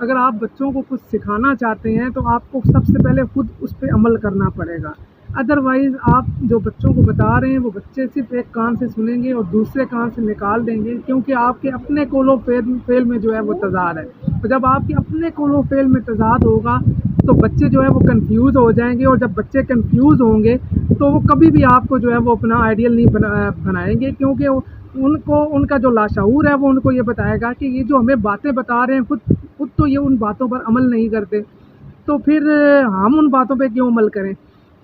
اگر آپ بچوں کو کچھ سکھانا چاہتے ہیں تو آپ کو سب سے پہلے خود اس پہ عمل کرنا پڑے گا. ادروائز آپ جو بچوں کو بتا رہے ہیں وہ بچے صرف ایک کان سے سنیں گے اور دوسرے کان سے نکال دیں گے، کیونکہ آپ کے اپنے قول و فعل میں جو ہے وہ تضاد ہے. تو جب آپ کے اپنے قول و فعل میں تضاد ہوگا تو بچے جو ہے وہ کنفیوز ہو جائیں گے، اور جب بچے کنفیوز ہوں گے تو وہ کبھی بھی آپ کو جو ہے وہ اپنا آئیڈیل نہیں بنائیں گے، کیونکہ ان کا جو لاشعور ہے وہ ان کو یہ بتائے گا کہ یہ جو ہمیں باتیں بتا رہے ہیں خود تو یہ ان باتوں پر عمل نہیں کرتے، تو پھر ہم ان باتوں پہ کیوں عمل کریں.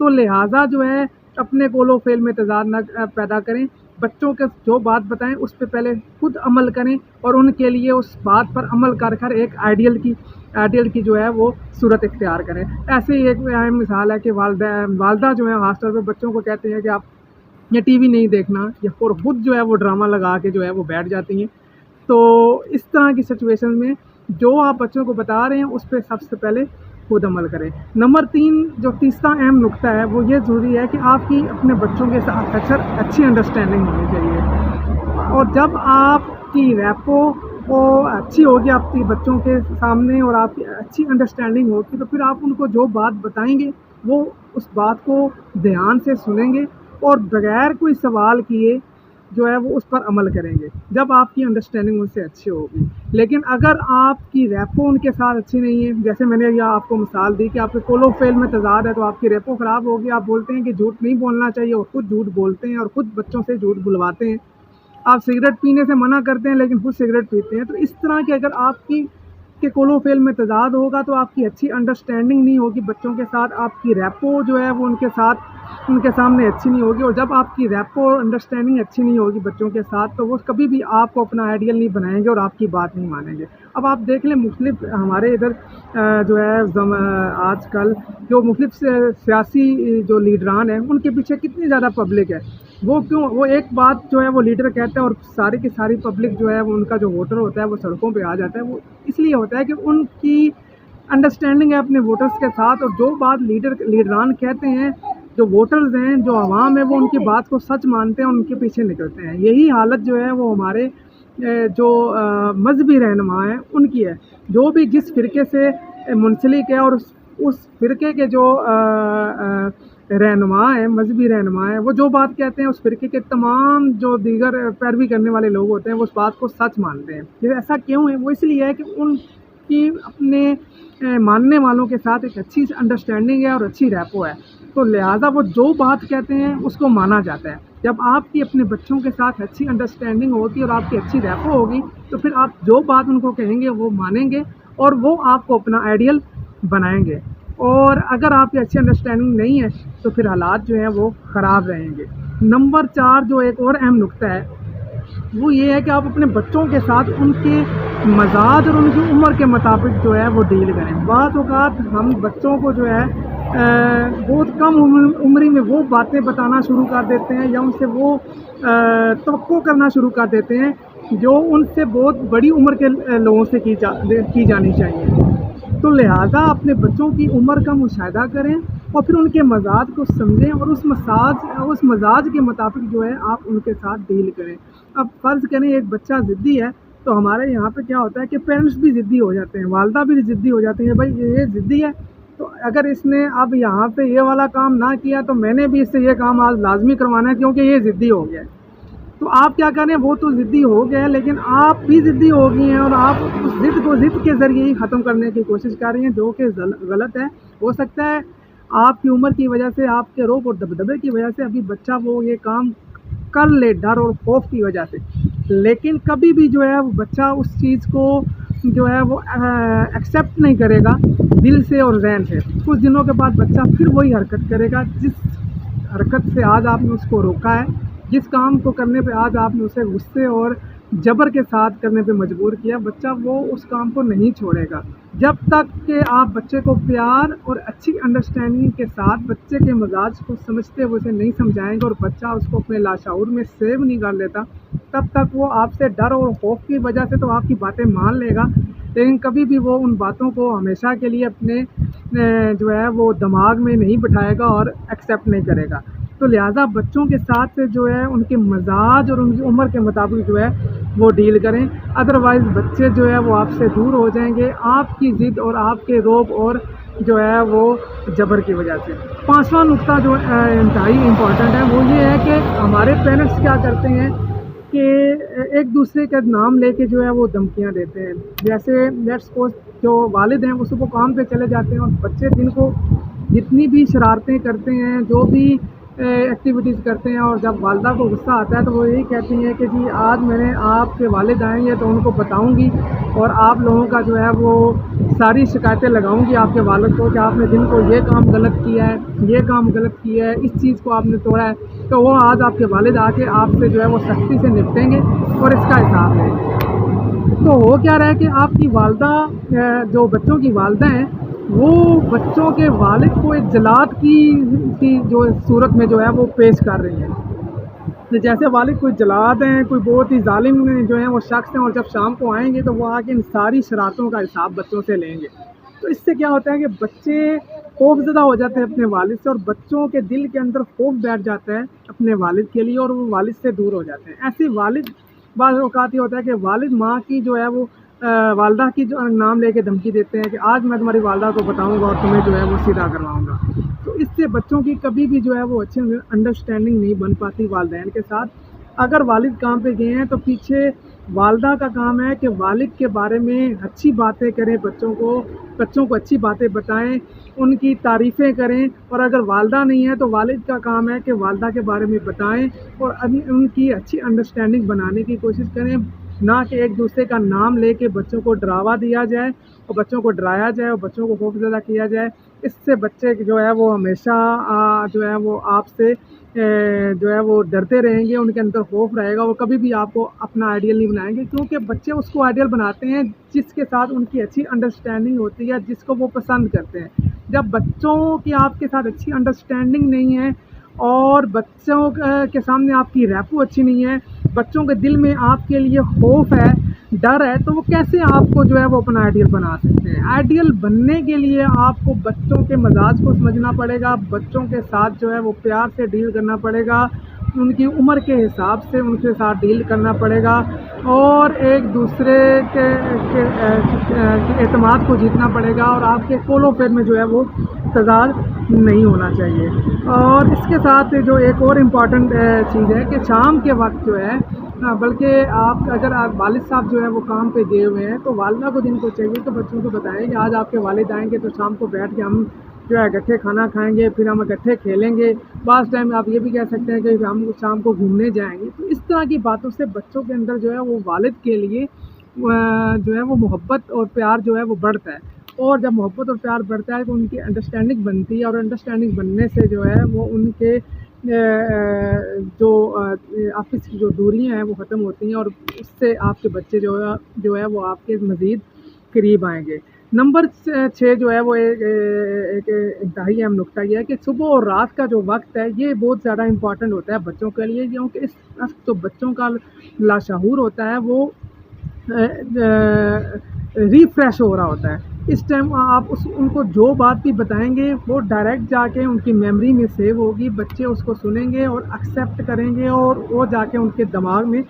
تو لہٰذا جو ہے اپنے قول و فعل میں تضاد نہ پیدا کریں. بچوں کے جو بات بتائیں اس پہ پہلے خود عمل کریں، اور ان کے لیے اس بات پر عمل کر ایک آئیڈیل کی جو ہے وہ صورت اختیار کریں. ایسے ہی ایک اہم مثال ہے کہ والدہ جو ہے خاص طور پہ بچوں کو کہتے ہیں کہ آپ یہ ٹی وی نہیں دیکھنا، یا اور خود جو ہے وہ ڈرامہ لگا کے جو ہے وہ بیٹھ جاتی ہیں. تو اس طرح کی سچویشن میں جو آپ بچوں کو بتا رہے ہیں اس پہ سب سے پہلے خود عمل کریں. نمبر 3 جو تیسرا اہم نقطہ ہے وہ یہ ضروری ہے کہ آپ کی اپنے بچوں کے ساتھ اکثر اچھی انڈرسٹینڈنگ ہونی چاہیے. اور جب آپ کی ریپو وہ اچھی ہوگی آپ کے بچوں کے سامنے اور آپ کی اچھی انڈرسٹینڈنگ ہوگی، تو پھر آپ ان کو جو بات بتائیں گے وہ اس بات کو دھیان سے سنیں گے اور بغیر کوئی سوال کیے جو ہے وہ اس پر عمل کریں گے جب آپ کی انڈرسٹینڈنگ ان سے اچھی ہوگی. لیکن اگر آپ کی ریپو ان کے ساتھ اچھی نہیں ہے، جیسے میں نے یہ آپ کو مثال دی کہ آپ کے قول و فعل میں تضاد ہے، تو آپ کی ریپو خراب ہوگی. آپ بولتے ہیں کہ جھوٹ نہیں بولنا چاہیے اور خود جھوٹ بولتے ہیں اور خود بچوں سے جھوٹ بلواتے ہیں. آپ سگریٹ پینے سے منع کرتے ہیں لیکن خود سگریٹ پیتے ہیں. تو اس طرح کے اگر آپ کے قول و فعل میں تضاد ہوگا تو آپ کی اچھی انڈرسٹینڈنگ نہیں ہوگی بچوں کے ساتھ، آپ کی ریپو جو ہے وہ ان کے سامنے اچھی نہیں ہوگی. اور جب آپ کی ریپو اور انڈرسٹینڈنگ اچھی نہیں ہوگی بچوں کے ساتھ تو وہ کبھی بھی آپ کو اپنا آئیڈیل نہیں بنائیں گے اور آپ کی بات نہیں مانیں گے. اب آپ دیکھ لیں مختلف ہمارے ادھر جو ہے آج کل جو مختلف سیاسی جو لیڈران ہیں ان کے پیچھے کتنی زیادہ پبلک ہے. وہ ایک بات جو ہے وہ لیڈر کہتا ہے اور ساری کی ساری پبلک جو ہے وہ ان کا جو ووٹر ہوتا ہے وہ سڑکوں پہ آ جاتا ہے. وہ اس لیے ہوتا ہے کہ ان کی انڈرسٹینڈنگ ہے اپنے ووٹرز کے ساتھ، اور جو بات لیڈران کہتے ہیں جو ووٹرز ہیں جو عوام ہے وہ ان کی بات کو سچ مانتے ہیں اور ان کے پیچھے نکلتے ہیں. یہی حالت جو ہے وہ ہمارے جو مذہبی رہنما ہیں ان کی ہے. جو بھی جس فرقے سے منسلک ہے اور اس فرقے کے جو رہنما ہیں مذہبی رہنما ہیں وہ جو بات کہتے ہیں اس فرقے کے تمام جو دیگر پیروی کرنے والے لوگ ہوتے ہیں وہ اس بات کو سچ مانتے ہیں. یہ ایسا کیوں ہے؟ وہ اس لیے ہے کہ ان کی اپنے ماننے والوں کے ساتھ ایک اچھی انڈرسٹینڈنگ ہے اور اچھی ریپو ہے، تو لہٰذا وہ جو بات کہتے ہیں اس کو مانا جاتا ہے. جب آپ کی اپنے بچوں کے ساتھ اچھی انڈرسٹینڈنگ ہوگی اور آپ کی اچھی ریپو ہوگی تو پھر آپ جو بات ان کو کہیں گے وہ مانیں گے اور وہ آپ کو اپنا آئیڈیل بنائیں گے. اور اگر آپ کی اچھی انڈرسٹینڈنگ نہیں ہے تو پھر حالات جو ہیں وہ خراب رہیں گے. نمبر 4 جو ایک اور اہم نقطہ ہے وہ یہ ہے کہ آپ اپنے بچوں کے ساتھ ان کے مزاج اور ان کی عمر کے مطابق جو ہے وہ ڈیل کریں. بعض اوقات ہم بچوں کو جو ہے بہت کم عمری میں وہ باتیں بتانا شروع کر دیتے ہیں یا ان سے وہ توقع کرنا شروع کر دیتے ہیں جو ان سے بہت بڑی عمر کے لوگوں سے کی جانی چاہیے. تو لہٰذا اپنے بچوں کی عمر کا مشاہدہ کریں اور پھر ان کے مزاج کو سمجھیں اور اس مزاج کے مطابق جو ہے آپ ان کے ساتھ ڈیل کریں. اب فرض کریں ایک بچہ ضدی ہے تو ہمارے یہاں پہ کیا ہوتا ہے کہ پیرنٹس بھی ضدی ہو جاتے ہیں، والدہ بھی ضدی ہو جاتی ہیں. بھائی یہ ضدی ہے تو اگر اس نے اب یہاں پہ یہ والا کام نہ کیا تو میں نے بھی اس سے یہ کام آج لازمی کروانا ہے کیونکہ یہ ضدی ہو گیا ہے. تو آپ کیا کریں، وہ تو ضدی ہو گیا ہے لیکن آپ بھی ضدی ہو گئی ہیں اور آپ اس ضد کو ضد کے ذریعے ہی ختم کرنے کی کوشش کر رہی ہیں، جو کہ غلط ہے. ہو سکتا ہے آپ کی عمر کی وجہ سے، آپ کے روب اور دبدبے کی وجہ سے ابھی بچہ وہ یہ کام کر لے ڈر اور خوف کی وجہ سے، لیکن کبھی بھی جو ہے وہ بچہ اس چیز کو جو ہے وہ ایکسیپٹ نہیں کرے گا دل سے اور ذہن سے. کچھ دنوں کے بعد بچہ پھر وہی حرکت کرے گا جس حرکت سے آج آپ نے اس کو روکا ہے، جس کام کو کرنے پہ آج آپ نے اسے غصے اور جبر کے ساتھ کرنے پہ مجبور کیا. بچہ وہ اس کام کو نہیں چھوڑے گا جب تک کہ آپ بچے کو پیار اور اچھی انڈرسٹینڈنگ کے ساتھ بچے کے مزاج کو سمجھتے ہوئے اسے نہیں سمجھائیں گے اور بچہ اس کو اپنے لاشعور میں سیو نہیں کر لیتا، تب تک وہ آپ سے ڈر اور خوف کی وجہ سے تو آپ کی باتیں مان لے گا لیکن کبھی بھی وہ ان باتوں کو ہمیشہ کے لیے اپنے جو ہے وہ دماغ میں نہیں بٹھائے گا اور ایکسیپٹ نہیں کرے گا. تو لہٰذا بچوں کے ساتھ جو ہے ان کے مزاج اور ان کی عمر کے مطابق جو ہے وہ ڈیل کریں، ادروائز بچے جو ہے وہ آپ سے دور ہو جائیں گے آپ کی ضد اور آپ کے روب اور جو ہے وہ جبر کی وجہ سے۔ پانچواں نقطہ جو انتہائی امپورٹنٹ ہے وہ یہ ہے کہ ہمارے پیرنٹس کیا کرتے ہیں کہ ایک دوسرے کا نام لے کے جو ہے وہ دھمکیاں دیتے ہیں۔ جیسے لیٹس سپوز جو والد ہیں وہ صبح کام پہ چلے جاتے ہیں اور بچے دن کو جتنی بھی شرارتیں کرتے ہیں، جو بھی ایکٹیویٹیز کرتے ہیں، اور جب والدہ کو غصہ آتا ہے تو وہ یہی کہتی ہیں کہ جی آج میں نے آپ کے والد آئیں گے تو ان کو بتاؤں گی اور آپ لوگوں کا جو ہے وہ ساری شکایتیں لگاؤں گی آپ کے والد کو کہ آپ نے دن کو یہ کام غلط کیا ہے، یہ کام غلط کیا ہے، اس چیز کو آپ نے توڑا ہے۔ تو وہ آج آپ کے والد آ کے آپ سے جو ہے وہ سختی سے نپٹیں گے اور اس کا حساب لیں گے۔ تو ہو کیا رہا ہے کہ آپ کی والدہ جو بچوں کی والدہ ہیں وہ بچوں کے والد کو ایک جلاد کی جو صورت میں جو ہے وہ پیش کر رہی ہیں۔ تو جیسے والد کوئی جلاد ہیں، کوئی بہت ہی ظالم جو ہیں وہ شخص ہیں، اور جب شام کو آئیں گے تو وہ آ کے ان ساری شرارتوں کا حساب بچوں سے لیں گے۔ تو اس سے کیا ہوتا ہے کہ بچے خوف زدہ ہو جاتے ہیں اپنے والد سے، اور بچوں کے دل کے اندر خوف بیٹھ جاتا ہے اپنے والد کے لیے، اور وہ والد سے دور ہو جاتے ہیں۔ ایسے والد بعض اوقات یہ ہوتا ہے کہ والد ماں کی جو ہے وہ والدہ کی جو نام لے کے دھمکی دیتے ہیں کہ آج میں تمہاری والدہ کو بتاؤں گا اور تمہیں جو ہے وہ سیدھا کرواؤں گا۔ تو اس سے بچوں کی کبھی بھی جو ہے وہ اچھی انڈرسٹینڈنگ نہیں بن پاتی والدین کے ساتھ۔ اگر والد کام پہ گئے ہیں تو پیچھے والدہ کا کام ہے کہ والد کے بارے میں اچھی باتیں کریں، بچوں کو اچھی باتیں بتائیں، ان کی تعریفیں کریں، اور اگر والدہ نہیں ہے تو والد کا کام ہے کہ والدہ کے بارے میں بتائیں اور ان کی اچھی انڈرسٹینڈنگ بنانے کی کوشش کریں، نہ کہ ایک دوسرے کا نام لے کے بچوں کو ڈراوا دیا جائے اور بچوں کو ڈرایا جائے اور بچوں کو خوف زدہ کیا جائے۔ اس سے بچے جو ہے وہ ہمیشہ جو ہے وہ آپ سے جو ہے وہ ڈرتے رہیں گے، ان کے اندر خوف رہے گا، وہ کبھی بھی آپ کو اپنا آئیڈیل نہیں بنائیں گے، کیونکہ بچے اس کو آئیڈیل بناتے ہیں جس کے ساتھ ان کی اچھی انڈرسٹینڈنگ ہوتی ہے، جس کو وہ پسند کرتے ہیں۔ جب بچوں کی آپ کے ساتھ اچھی انڈرسٹینڈنگ نہیں ہے اور بچوں کے سامنے آپ کی ریپو اچھی نہیں ہے، بچوں کے دل میں آپ کے لیے خوف ہے، ڈر ہے، تو وہ کیسے آپ کو جو ہے وہ اپنا آئیڈیل بنا سکتے ہیں؟ آئیڈیل بننے کے لیے آپ کو بچوں کے مزاج کو سمجھنا پڑے گا، بچوں کے ساتھ جو ہے وہ پیار سے ڈیل کرنا پڑے گا، ان کی عمر کے حساب سے ان کے ساتھ ڈیل کرنا پڑے گا، اور ایک دوسرے کے اعتماد کو جیتنا پڑے گا، اور آپ کے کول و فیر میں جو ہے وہ تضاد نہیں ہونا چاہیے۔ اور اس کے ساتھ جو ایک اور امپورٹنٹ چیز ہے کہ شام کے وقت جو ہے بلکہ اگر آپ والد صاحب جو ہے وہ کام پہ گئے ہوئے ہیں تو والدہ کو دن کو چاہیے کہ بچوں کو بتائیں کہ آج آپ کے والد آئیں گے تو شام کو بیٹھ کے ہم جو ہے اکٹھے کھانا کھائیں گے، پھر ہم اکٹھے کھیلیں گے، بعض ٹائم آپ یہ بھی کہہ سکتے ہیں کہ ہم شام کو گھومنے جائیں گے۔ تو اس طرح کی باتوں سے بچوں کے اندر جو ہے وہ والد کے لیے جو ہے وہ محبت اور پیار جو ہے وہ بڑھتا ہے، اور جب محبت اور پیار بڑھتا ہے تو ان کی انڈرسٹینڈنگ بنتی ہے، اور انڈرسٹینڈنگ بننے سے جو ہے وہ ان کے جو آپس کی جو دوریاں ہیں وہ ختم ہوتی ہیں، اور اس سے آپ کے بچے جو ہے وہ آپ کے مزید قریب آئیں گے۔ نمبر 6 جو ہے وہ ایک انتہائی اہم نقطہ یہ ہے کہ صبح اور رات کا جو وقت ہے یہ بہت زیادہ امپورٹنٹ ہوتا ہے بچوں کے لیے، کیونکہ اس وقت جو بچوں کا لاشعور ہوتا ہے وہ ریفریش ہو رہا ہوتا ہے۔ اس ٹائم آپ ان کو جو بات بھی بتائیں گے وہ ڈائریکٹ جا کے ان کی میموری میں سیو ہوگی، بچے اس کو سنیں گے اور ایکسیپٹ کریں گے، اور وہ جا کے ان کے دماغ میں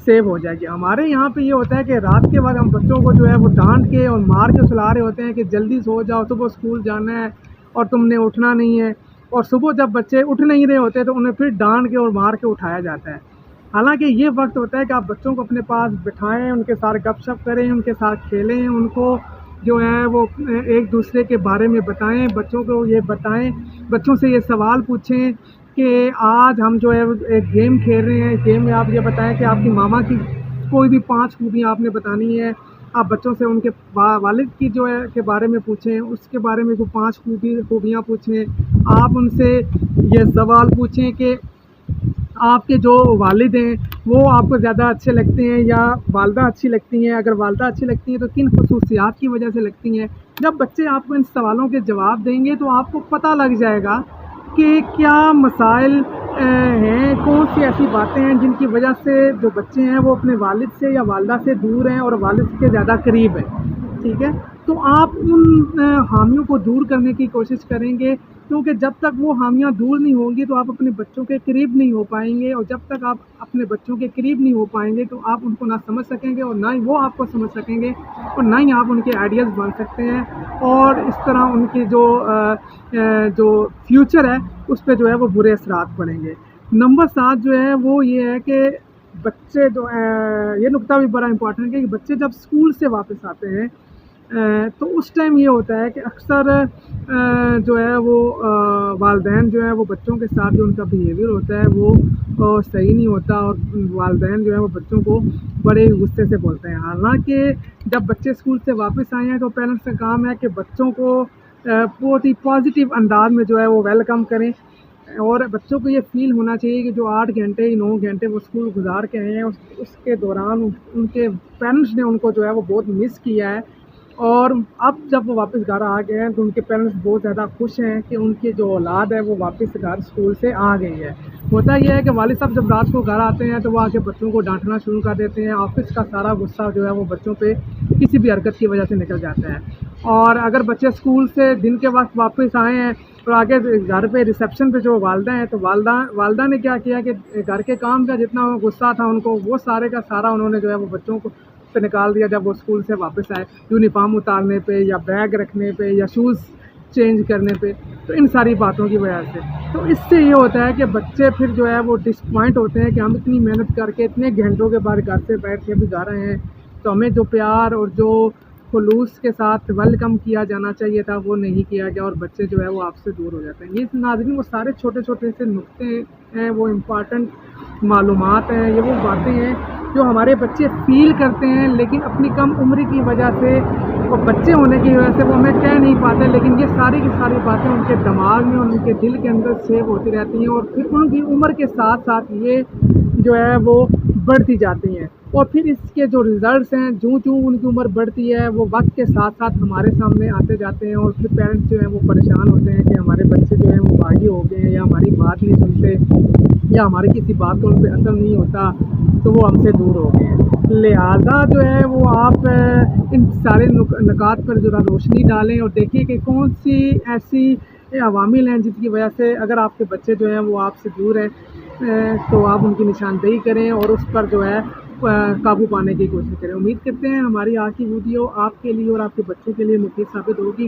سیو ہو جائے گی۔ ہمارے یہاں پہ یہ ہوتا ہے کہ رات کے بعد ہم بچوں کو جو ہے وہ ڈانٹ کے اور مار کے سلا رہے ہوتے ہیں کہ جلدی سو جاؤ، صبح اسکول جانا ہے اور تم نے اٹھنا نہیں ہے، اور صبح جب بچے اٹھ نہیں رہے ہوتے تو انہیں پھر ڈانٹ کے اور مار کے اٹھایا جاتا ہے۔ حالانکہ یہ وقت ہوتا ہے کہ آپ بچوں کو اپنے پاس بٹھائیں، ان کے ساتھ گپ شپ کریں، ان کے ساتھ کھیلیں، ان کو جو ہے وہ ایک دوسرے کے بارے میں بتائیں، بچوں کو یہ بتائیں، بچوں سے یہ سوال پوچھیں کہ آج ہم جو ہے ایک گیم کھیل رہے ہیں، گیم میں آپ یہ بتائیں کہ آپ کی ماما کی کوئی بھی 5 خوبیاں آپ نے بتانی ہے۔ آپ بچوں سے ان کے والد کی جو ہے کے بارے میں پوچھیں، اس کے بارے میں کوئی 5 خوبیاں پوچھیں۔ آپ ان سے یہ سوال پوچھیں کہ آپ کے جو والد ہیں وہ آپ کو زیادہ اچھے لگتے ہیں یا والدہ اچھی لگتی ہیں؟ اگر والدہ اچھی لگتی ہیں تو کن خصوصیات کی وجہ سے لگتی ہیں؟ جب بچے آپ کو ان سوالوں کے جواب دیں گے تو آپ کو پتہ لگ جائے گا کہ کیا مسائل ہیں، کون سی ایسی باتیں ہیں جن کی وجہ سے جو بچے ہیں وہ اپنے والد سے یا والدہ سے دور ہیں اور والد کے زیادہ قریب ہیں، ٹھیک ہے؟ تو آپ ان حامیوں کو دور کرنے کی کوشش کریں گے کیونکہ جب تک وہ حامیاں دور نہیں ہوں گی تو آپ اپنے بچوں کے قریب نہیں ہو پائیں گے، اور جب تک آپ اپنے بچوں کے قریب نہیں ہو پائیں گے تو آپ ان کو نہ سمجھ سکیں گے، اور نہ ہی وہ آپ کو سمجھ سکیں گے، اور نہ ہی آپ ان کے آئیڈیاز بن سکتے ہیں، اور اس طرح ان کی جو فیوچر ہے اس پہ جو ہے وہ برے اثرات پڑیں گے۔ نمبر 7 جو ہے وہ یہ ہے کہ بچے جو یہ نقطہ بھی بڑا امپورٹنٹ ہے کہ بچے جب اسکول سے واپس آتے ہیں تو اس ٹائم یہ ہوتا ہے کہ اکثر جو ہے وہ والدین جو ہے وہ بچوں کے ساتھ جو ان کا بیہیویئر ہوتا ہے وہ صحیح نہیں ہوتا، اور والدین جو ہے وہ بچوں کو بڑے غصے سے بولتے ہیں۔ حالانکہ جب بچے اسکول سے واپس آئے ہیں تو پیرنٹس کا کام ہے کہ بچوں کو بہت ہی پازیٹیو انداز میں جو ہے وہ ویلکم کریں، اور بچوں کو یہ فیل ہونا چاہیے کہ جو 8 گھنٹے 9 گھنٹے وہ اسکول گزار کے آئے ہیں اس کے دوران ان کے پیرنٹس نے ان کو جو ہے وہ بہت مس کیا ہے، اور اب جب وہ واپس گھر آ گئے ہیں تو ان کے پیرنٹس بہت زیادہ خوش ہیں کہ ان کی جو اولاد ہے وہ واپس گھر اسکول سے آ گئی ہے۔ ہوتا یہ ہے کہ والد صاحب جب رات کو گھر آتے ہیں تو وہ آ کے بچوں کو ڈانٹنا شروع کر دیتے ہیں، آفس کا سارا غصہ جو ہے وہ بچوں پہ کسی بھی حرکت کی وجہ سے نکل جاتا ہے، اور اگر بچے اسکول سے دن کے وقت واپس آئے ہیں تو آگے گھر پہ ریسیپشن پہ جو والدہ ہیں تو والدہ نے کیا کیا کہ گھر کے کام کا جتنا غصہ تھا ان کو وہ سارے کا سارا انہوں نے جو ہے وہ بچوں کو پہ نکال دیا جب وہ اسکول سے واپس آئے، یونیفارم اتارنے پہ یا بیگ رکھنے پہ یا شوز چینج کرنے پہ، تو ان ساری باتوں کی وجہ سے۔ تو اس سے یہ ہوتا ہے کہ بچے پھر جو ہے وہ ڈسپوائنٹ ہوتے ہیں کہ ہم اتنی محنت کر کے اتنے گھنٹوں کے بعد گھر سے بیٹھ کے بھی گھر آئے ہیں تو ہمیں جو پیار اور جو خلوص کے ساتھ ویلکم کیا جانا چاہیے تھا وہ نہیں کیا گیا، اور بچے جو ہے وہ آپ سے دور ہو جاتے ہیں۔ یہ ناظرین وہ سارے چھوٹے چھوٹے سے نقطے ہیں، وہ امپارٹنٹ معلومات ہیں، یہ وہ باتیں ہیں جو ہمارے بچے فیل کرتے ہیں، لیکن اپنی کم عمری کی وجہ سے اور بچے ہونے کی وجہ سے وہ ہمیں کہہ نہیں پاتے، لیکن یہ ساری کی ساری باتیں ان کے دماغ میں اور ان کے دل کے اندر سیو ہوتی رہتی ہیں، اور پھر ان کی عمر کے ساتھ ساتھ یہ جو ہے وہ بڑھتی جاتی ہیں، اور پھر اس کے جو ریزلٹس ہیں جوں ان کی عمر بڑھتی ہے وہ وقت کے ساتھ ساتھ ہمارے سامنے آتے جاتے ہیں، اور پھر پیرنٹس جو ہیں وہ پریشان ہوتے ہیں کہ ہمارے بچے جو ہیں وہ باغی ہو گئے ہیں، یا ہماری بات نہیں سنتے، یا ہماری کسی بات کو ان پہ اثر نہیں ہوتا تو وہ ہم سے دور ہو گئے ہیں۔ لہٰذا جو ہے وہ آپ ان سارے نکات پر ذرا روشنی ڈالیں اور دیکھیں کہ کون سی ایسی عوامل ہیں جس کی وجہ سے اگر آپ کے بچے جو ہیں وہ آپ سے دور ہیں تو آپ ان کی نشاندہی کریں اور اس پر جو ہے قابو پانے کی کوشش کریں۔ امید کرتے ہیں ہماری آج کی ویڈیو آپ کے لیے اور آپ کے بچوں کے لیے مفید ثابت ہوگی۔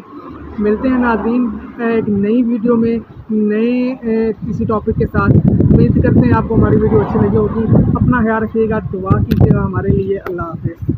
ملتے ہیں ناظرین ایک نئی ویڈیو میں نئے کسی ٹاپک کے ساتھ۔ امید کرتے ہیں آپ کو ہماری ویڈیو اچھی لگی ہوگی۔ اپنا خیال رکھیے گا، دعا کیجیے گا ہمارے لیے۔ اللہ حافظ۔